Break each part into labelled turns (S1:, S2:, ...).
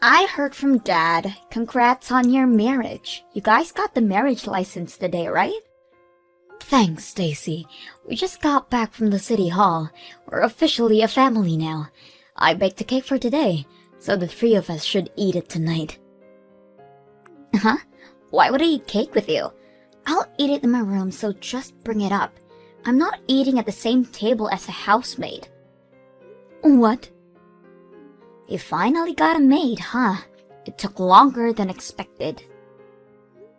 S1: I heard from Dad. Congrats on your marriage. You guys got the marriage license today, right? Thanks, Stacy. We just got back from the city hall. We're officially a family now. I baked a cake for today, so the three of us should eat it tonight. Huh? Why would I eat cake with you? I'll eat it in my room, so just bring it up. I'm not eating at the same table as a housemaid. What? You finally got a maid, huh? It took longer than expected.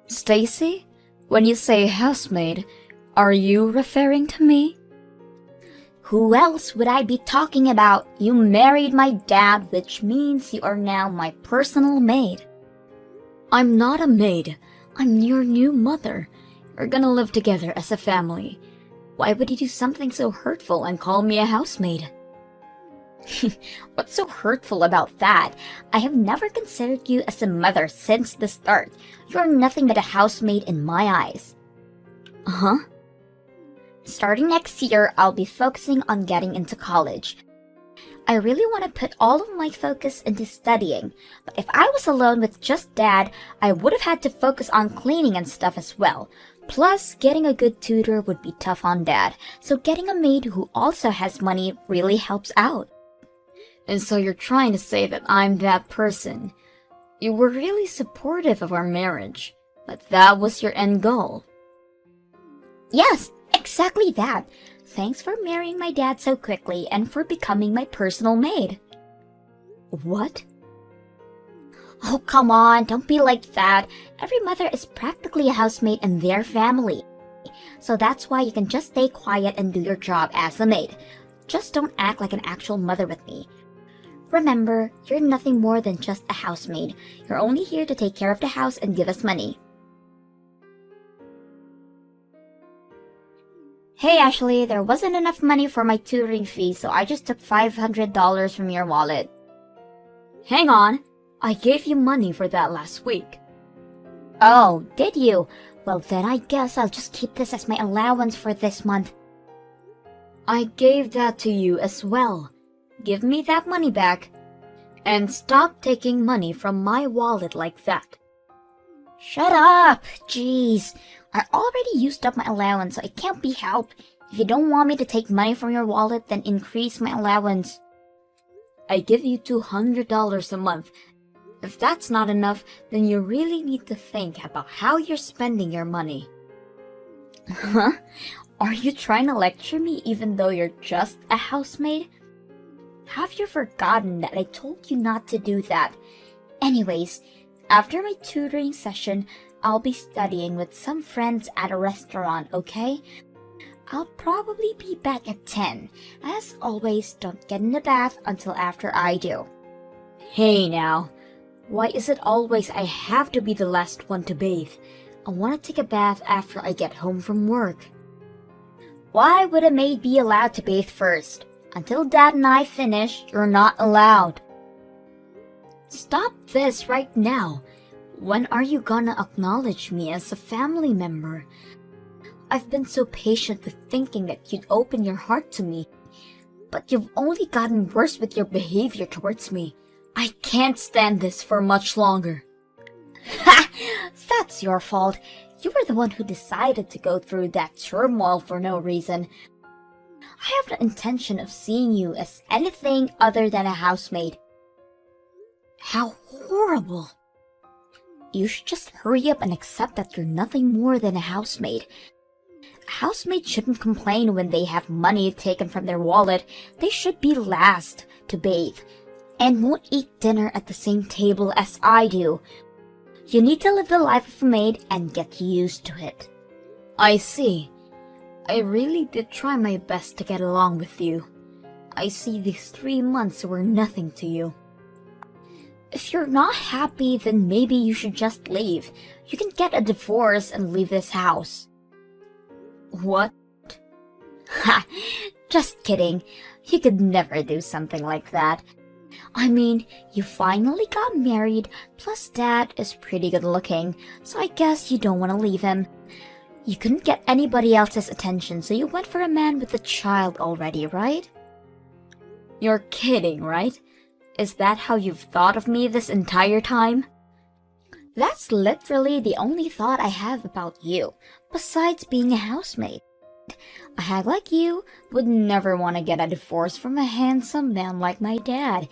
S1: Stacy, when you say housemaid, are you referring to me? Who else would I be talking about? You married my dad, which means you are now my personal maid. I'm not a maid. I'm your new mother. We're gonna live together as a family. Why would you do something so hurtful and call me a housemaid? What's so hurtful about that? I have never considered you as a mother since the start. You're nothing but a housemaid in my eyes. Huh? Starting next year, I'll be focusing on getting into college. I really want to put all of my focus into studying, but if I was alone with just Dad, I would have had to focus on cleaning and stuff as well. Plus, getting a good tutor would be tough on Dad, so getting a maid who also has money really helps out. And so you're trying to say that I'm that person. You were really supportive of our marriage, but that was your end goal. Yes, exactly that. Thanks for marrying my dad so quickly and for becoming my personal maid. What? Oh, come on, don't be like that. Every mother is practically a housemaid in their family. So that's why you can just stay quiet and do your job as a maid. Just don't act like an actual mother with me. Remember, you're nothing more than just a housemaid. You're only here to take care of the house and give us money. Hey Ashley, there wasn't enough money for my tutoring fee, so I just took $500 from your wallet. Hang on, I gave you money for that last week. Oh, did you? Well then I guess I'll just keep this as my allowance for this month. I gave that to you as well. Give me that money back. And stop taking money from my wallet like that. Shut up! Jeez. I already used up my allowance, so it can't be helped. If you don't want me to take money from your wallet, then increase my allowance. I give you $200 a month. If that's not enough, then you really need to think about how you're spending your money. Huh? Are you trying to lecture me even though you're just a housemaid? Have you forgotten that I told you not to do that? Anyways, after my tutoring session, I'll be studying with some friends at a restaurant, okay? I'll probably be back at 10. As always, don't get in the bath until after I do. Hey now, why is it always I have to be the last one to bathe? I want to take a bath after I get home from work. Why would a maid be allowed to bathe first? Until Dad and I finish, you're not allowed. Stop this right now. When are you gonna acknowledge me as a family member? I've been so patient with thinking that you'd open your heart to me, but you've only gotten worse with your behavior towards me. I can't stand this for much longer. Ha! That's your fault. You were the one who decided to go through that turmoil for no reason. I have no intention of seeing you as anything other than a housemaid. How horrible! You should just hurry up and accept that you're nothing more than a housemaid. A housemaid shouldn't complain when they have money taken from their wallet. They should be last to bathe, and won't eat dinner at the same table as I do. You need to live the life of a maid and get used to it. I see. I really did try my best to get along with you. I see these 3 months were nothing to you. If you're not happy, then maybe you should just leave. You can get a divorce and leave this house. What? Ha! Just kidding. You could never do something like that. I mean, you finally got married, plus Dad is pretty good looking, so I guess you don't want to leave him. You couldn't get anybody else's attention, so you went for a man with a child already, right? You're kidding, right? Is that how you've thought of me this entire time? That's literally the only thought I have about you, besides being a housemaid. A hag like you would never want to get a divorce from a handsome man like my dad.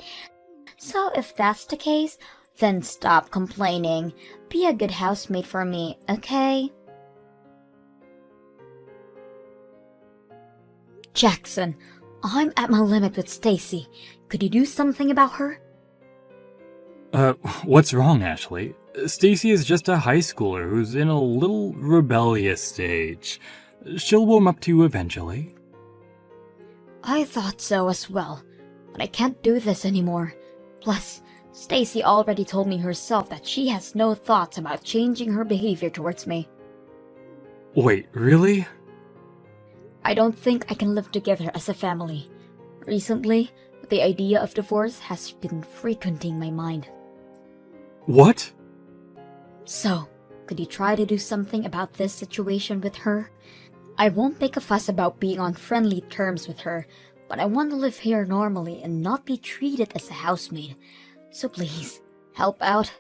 S1: So if that's the case, then stop complaining. Be a good housemaid for me, okay? Jackson, I'm at my limit with Stacy. Could you do something about her?
S2: What's wrong, Ashley? Stacy is just a high schooler who's in a little rebellious stage. She'll warm up to you eventually.
S1: I thought so as well, but I can't do this anymore. Plus, Stacy already told me herself that she has no thoughts about changing her behavior towards me.
S2: Wait, really?
S1: I don't think I can live together as a family. Recently, the idea of divorce has been frequenting my mind.
S2: What?
S1: So, could you try to do something about this situation with her? I won't make a fuss about being on friendly terms with her, but I want to live here normally and not be treated as a housemaid. So please, help out.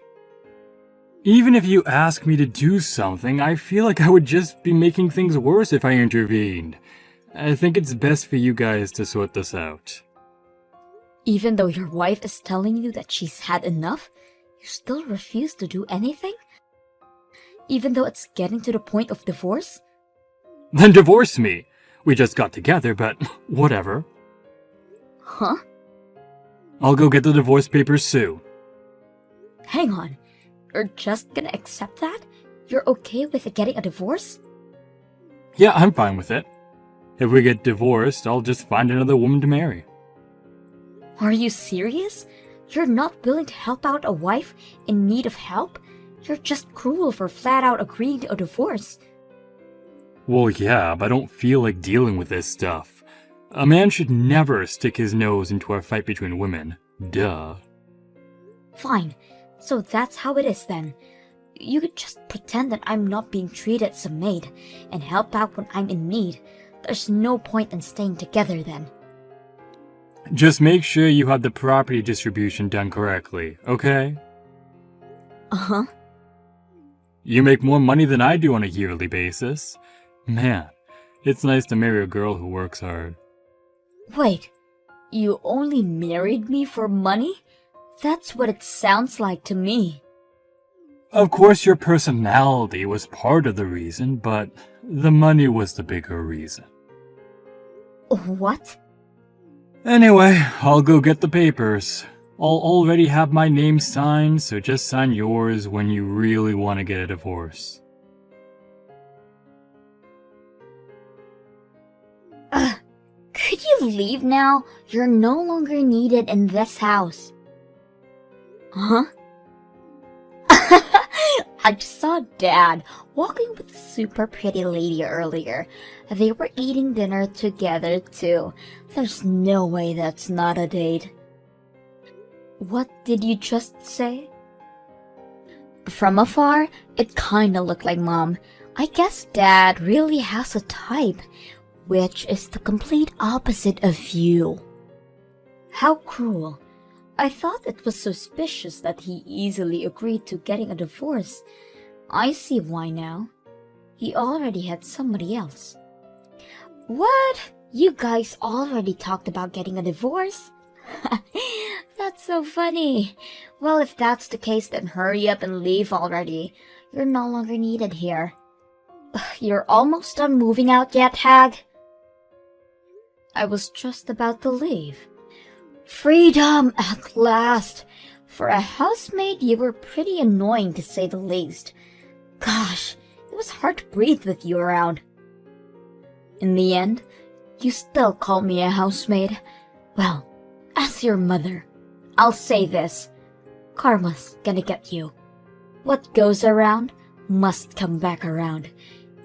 S2: Even if you ask me to do something, I feel like I would just be making things worse if I intervened. I think it's best for you guys to sort this out.
S1: Even though your wife is telling you that she's had enough, you still refuse to do anything? Even though it's getting to the point of divorce?
S2: Then divorce me. We just got together, but whatever.
S1: Huh?
S2: I'll go get the divorce papers soon.
S1: Hang on. You're just gonna accept that? You're okay with getting a divorce?
S2: Yeah, I'm fine with it. If we get divorced, I'll just find another woman to marry.
S1: Are you serious? You're not willing to help out a wife in need of help? You're just cruel for flat out agreeing to a divorce.
S2: Well, yeah, but I don't feel like dealing with this stuff. A man should never stick his nose into a fight between women. Duh.
S1: Fine. So that's how it is then. You could just pretend that I'm not being treated as a maid and help out when I'm in need. There's no point in staying together then.
S2: Just make sure you have the property distribution done correctly, okay?
S1: Uh-huh.
S2: You make more money than I do on a yearly basis. Man, it's nice to marry a girl who works hard.
S1: Wait, you only married me for money? That's what it sounds like to me.
S2: Of course your personality was part of the reason, but the money was the bigger reason.
S1: What?
S2: Anyway, I'll go get the papers. I'll already have my name signed, so just sign yours when you really want to get a divorce.
S1: Could you leave now? You're no longer needed in this house. Huh? I just saw Dad walking with a super pretty lady earlier. They were eating dinner together too. There's no way that's not a date. What did you just say? From afar, it kinda looked like Mom. I guess Dad really has a type, which is the complete opposite of you. How cruel. I thought it was suspicious that he easily agreed to getting a divorce. I see why now. He already had somebody else. What? You guys already talked about getting a divorce? That's so funny. Well, if that's the case, then hurry up and leave already. You're no longer needed here. You're almost done moving out yet, hag? I was just about to leave. Freedom at last! For a housemaid, you were pretty annoying to say the least. Gosh, it was hard to breathe with you around. In the end, you still called me a housemaid. Well, as your mother, I'll say this. Karma's gonna get you. What goes around must come back around,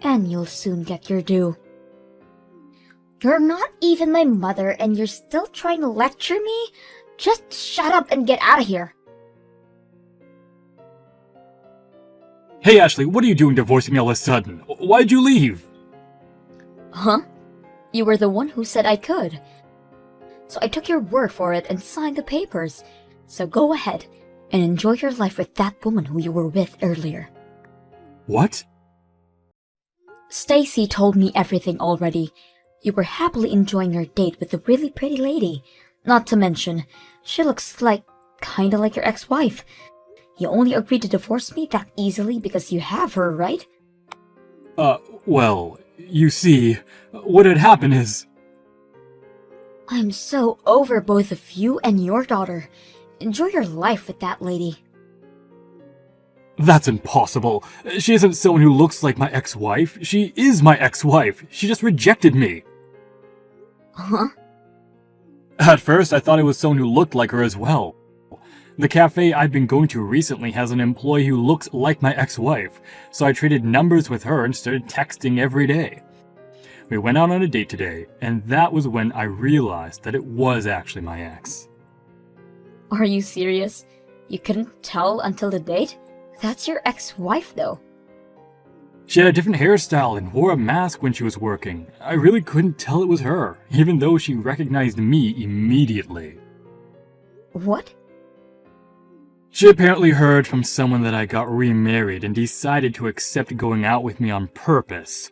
S1: and you'll soon get your due. You're not even my mother and you're still trying to lecture me? Just shut up and get out of here.
S2: Hey Ashley, what are you doing divorcing me all of a sudden? Why'd you leave?
S1: Huh? You were the one who said I could. So I took your word for it and signed the papers. So go ahead and enjoy your life with that woman who you were with earlier.
S2: What?
S1: Stacy told me everything already. You were happily enjoying your date with a really pretty lady. Not to mention, she looks kinda like your ex-wife. You only agreed to divorce me that easily because you have her, right?
S2: Well, you see, what had happened is...
S1: I'm so over both of you and your daughter. Enjoy your life with that lady.
S2: That's impossible. She isn't someone who looks like my ex-wife. She is my ex-wife. She just rejected me.
S1: Huh?
S2: At first, I thought it was someone who looked like her as well. The cafe I've been going to recently has an employee who looks like my ex-wife, so I traded numbers with her and started texting every day. We went out on a date today, and that was when I realized that it was actually my ex.
S1: Are you serious? You couldn't tell until the date? That's your ex-wife, though.
S2: She had a different hairstyle and wore a mask when she was working. I really couldn't tell it was her, even though she recognized me immediately.
S1: What?
S2: She apparently heard from someone that I got remarried and decided to accept going out with me on purpose.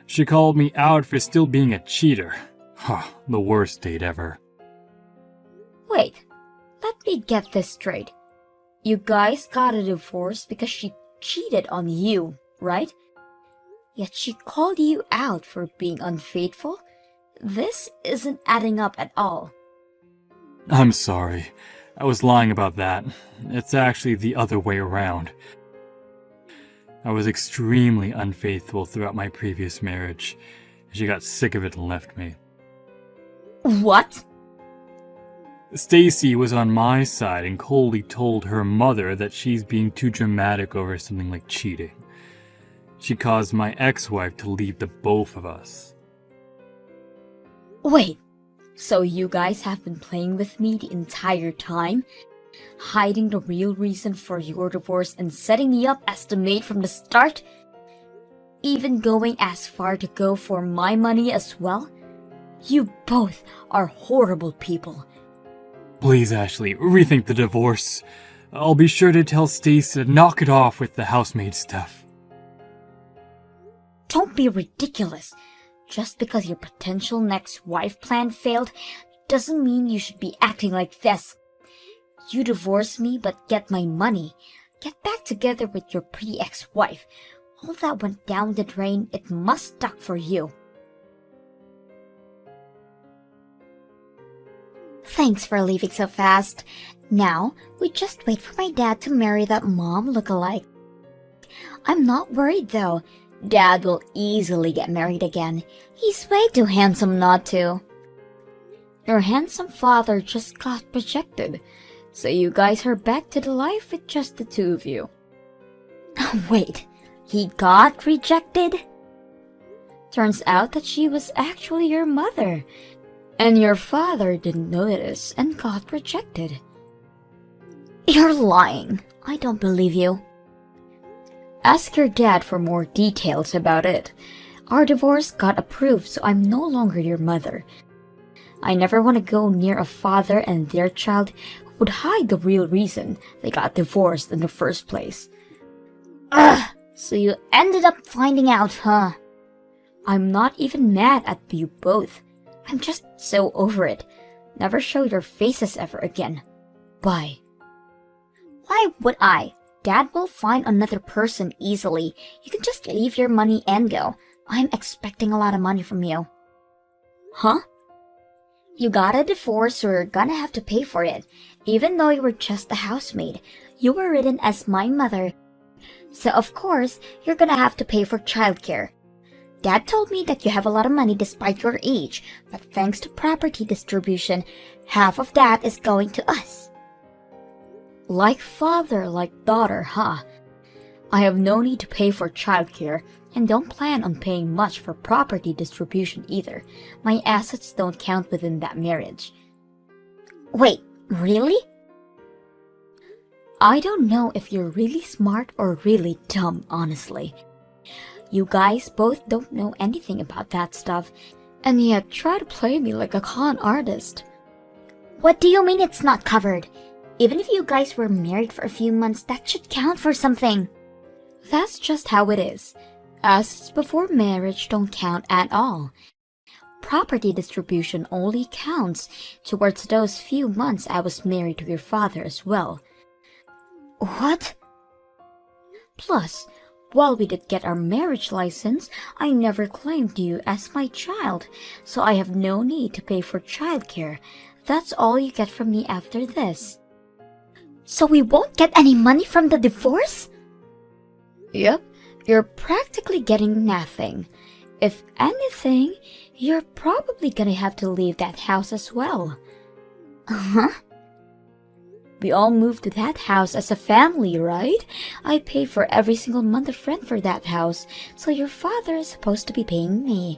S2: She called me out for still being a cheater. The worst date ever.
S1: Wait, let me get this straight. You guys got a divorce because she cheated on you, right? Yet she called you out for being unfaithful? This isn't adding up at all.
S2: I'm sorry. I was lying about that. It's actually the other way around. I was extremely unfaithful throughout my previous marriage. She got sick of it and left me.
S1: What?
S2: Stacy was on my side and coldly told her mother that she's being too dramatic over something like cheating. She caused my ex-wife to leave the both of us.
S1: Wait, so you guys have been playing with me the entire time? Hiding the real reason for your divorce and setting me up as the maid from the start? Even going as far to go for my money as well? You both are horrible people.
S2: Please, Ashley, rethink the divorce. I'll be sure to tell Stacy to knock it off with the housemaid stuff.
S1: Don't be ridiculous. Just because your potential next wife plan failed doesn't mean you should be acting like this. You divorce me but get my money. Get back together with your pretty ex-wife. All that went down the drain, it must stuck for you. Thanks for leaving so fast. Now, we just wait for my dad to marry that mom lookalike. I'm not worried though. Dad will easily get married again. He's way too handsome not to. Your handsome father just got rejected, so you guys are back to the life with just the two of you. Wait, he got rejected? Turns out that she was actually your mother, and your father didn't notice and got rejected. You're lying. I don't believe you. Ask your dad for more details about it. Our divorce got approved, so I'm no longer your mother. I never want to go near a father and their child who would hide the real reason they got divorced in the first place. Ugh! So you ended up finding out, huh? I'm not even mad at you both. I'm just so over it. Never show your faces ever again. Bye. Why would I? Dad will find another person easily. You can just leave your money and go. I'm expecting a lot of money from you. Huh? You got a divorce, so you're gonna have to pay for it. Even though you were just a housemaid, you were written as my mother. So of course, you're gonna have to pay for childcare. Dad told me that you have a lot of money despite your age, but thanks to property distribution, half of that is going to us. Like father, like daughter, huh? I have no need to pay for childcare, and don't plan on paying much for property distribution either. My assets don't count within that marriage. Wait, really? I don't know if you're really smart or really dumb, honestly. You guys both don't know anything about that stuff, and yet try to play me like a con artist. What do you mean it's not covered? Even if you guys were married for a few months, that should count for something. That's just how it is. Assets before marriage don't count at all. Property distribution only counts towards those few months I was married to your father as well. What? Plus, while we did get our marriage license, I never claimed you as my child, so I have no need to pay for childcare. That's all you get from me after this. So we won't get any money from the divorce? Yep, you're practically getting nothing. If anything, you're probably gonna have to leave that house as well. Uh-huh. We all moved to that house as a family, right? I pay for every single month of rent for that house, so your father is supposed to be paying me.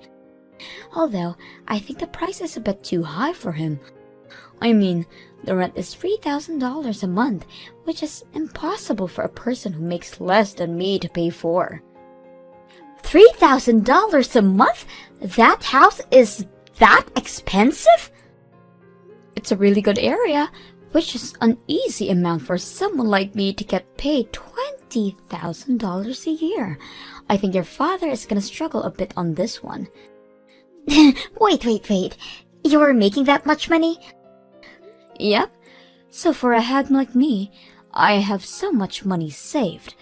S1: Although, I think the price is a bit too high for him. I mean, the rent is $3,000 a month, which is impossible for a person who makes less than me to pay for. $3,000 a month? That house is that expensive? It's a really good area, which is an easy amount for someone like me to get paid $20,000 a year. I think your father is gonna struggle a bit on this one. Wait. You're making that much money? Yep. So for a hag like me, I have so much money saved.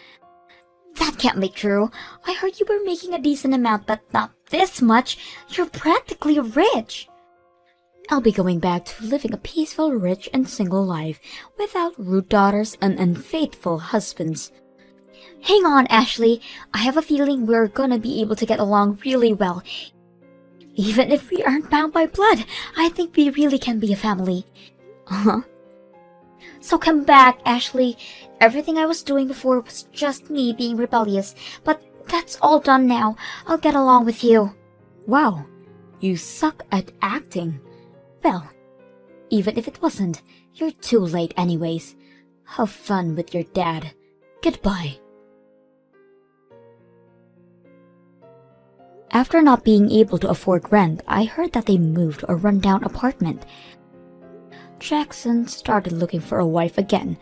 S1: That can't be true. I heard you were making a decent amount, but not this much. You're practically rich. I'll be going back to living a peaceful, rich, and single life without rude daughters and unfaithful husbands. Hang on, Ashley. I have a feeling we're gonna be able to get along really well. Even if we aren't bound by blood, I think we really can be a family. Uh-huh. So come back, Ashley. Everything I was doing before was just me being rebellious, but that's all done now. I'll get along with you. Wow, you suck at acting. Well, even if it wasn't, you're too late anyways. Have fun with your dad. Goodbye. After not being able to afford rent, I heard that they moved to a rundown apartment. Jackson started looking for a wife again,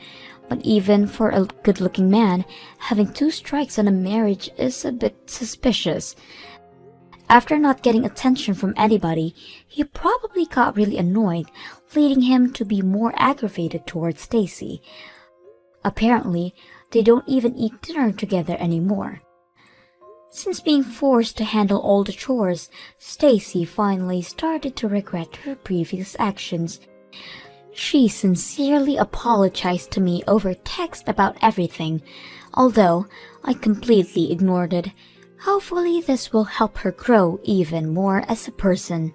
S1: but even for a good-looking man, having 2 strikes on a marriage is a bit suspicious. After not getting attention from anybody, he probably got really annoyed, leading him to be more aggravated towards Stacy. Apparently, they don't even eat dinner together anymore. Since being forced to handle all the chores, Stacy finally started to regret her previous actions. She sincerely apologized to me over text about everything, although I completely ignored it. Hopefully this will help her grow even more as a person.